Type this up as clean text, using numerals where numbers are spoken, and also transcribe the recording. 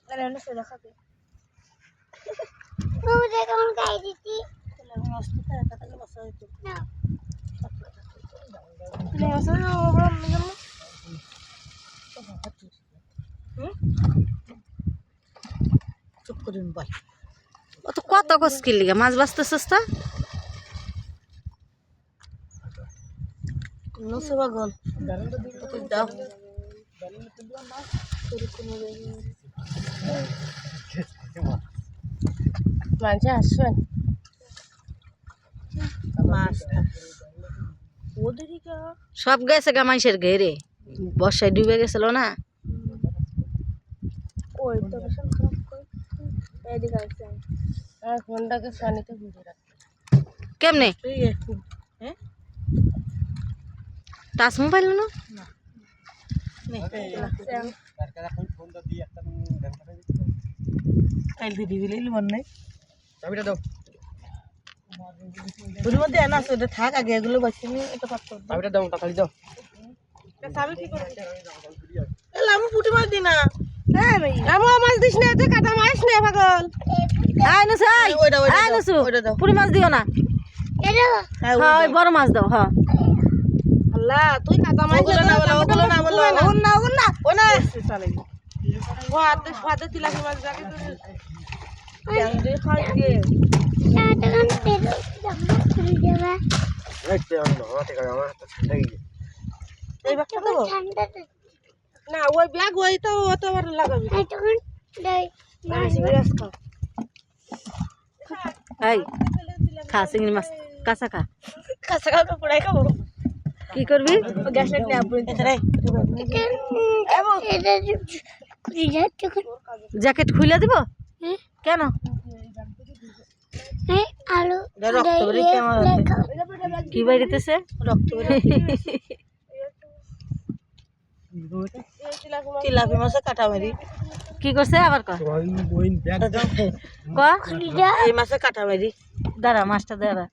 Ano sudah kaki. Mau jalan kayak gitu. Kalau masuk kita kata masuk itu. Nah, Ini masuk belum minum. চুপ করে ভাই ও তো কত কষ্টের লিগা মাছ বাঁচতেছিস তা নসে বাগল দাও মাঝে আসবেন মাছ ওদেরই সব গেছে গা মানুষের ঘেরে বর্ষায় ডুবে গেছিল না ওই তো ভীষণ খারাপ করে এদিকে আসছে আর ফোনটাকে পানিতে ভিজে রাখ কেমনে হ্যাঁ টাচ মোবাইল না কাল দিদি বিলেই মন নাই চাবিটা দাও ওর মধ্যে আনা আছে ওটা থাক আগে এগুলো বাঁচিয়ে এটা পাত্র চাবিটা দাও তাড়াতাড়ি দাও চাবি কি করে এলা আমি পুটি মাছ দি না হ্যাঁ ভাই আমি মাছ দিস না এতে কাটা মাছ নে পাগল আয় নসু আয় আয় নসু পুরি মাছ দিও না এটা হ্যাঁ ওই বড় মাছ দাও হ্যাঁ আল্লাহ তুই কাটা মাছ না বলা ওগুলো না বলা ও না চলে ও আদে ফাদে তিলা মাছ জাগে তো জানতে খাই কে kan pero jangan kerja এই বাক্সটা দেবো ঠান্ডা না ওই ব্যাগ ওই তো অত আবার লাগাবি itu kan dari বিরাজ খাও এই খা চিংড়ি মাছ কাঁচা খা কাঁচা খাও পুরাই খাবো কি করবি গ্যাস লাইট নিয়ে আপনি রে এটা kerja itu kan জ্যাকেট খুলে দিব কেন alu রক্ত বেরিয়ে আমার কি বাইরেতেছে রক্ত তিলাপি মাছে কাটা মেরি কি করছে আবার ক ক এই মাছে কাটা মেরি দাঁড়া মাছটা দাঁড়া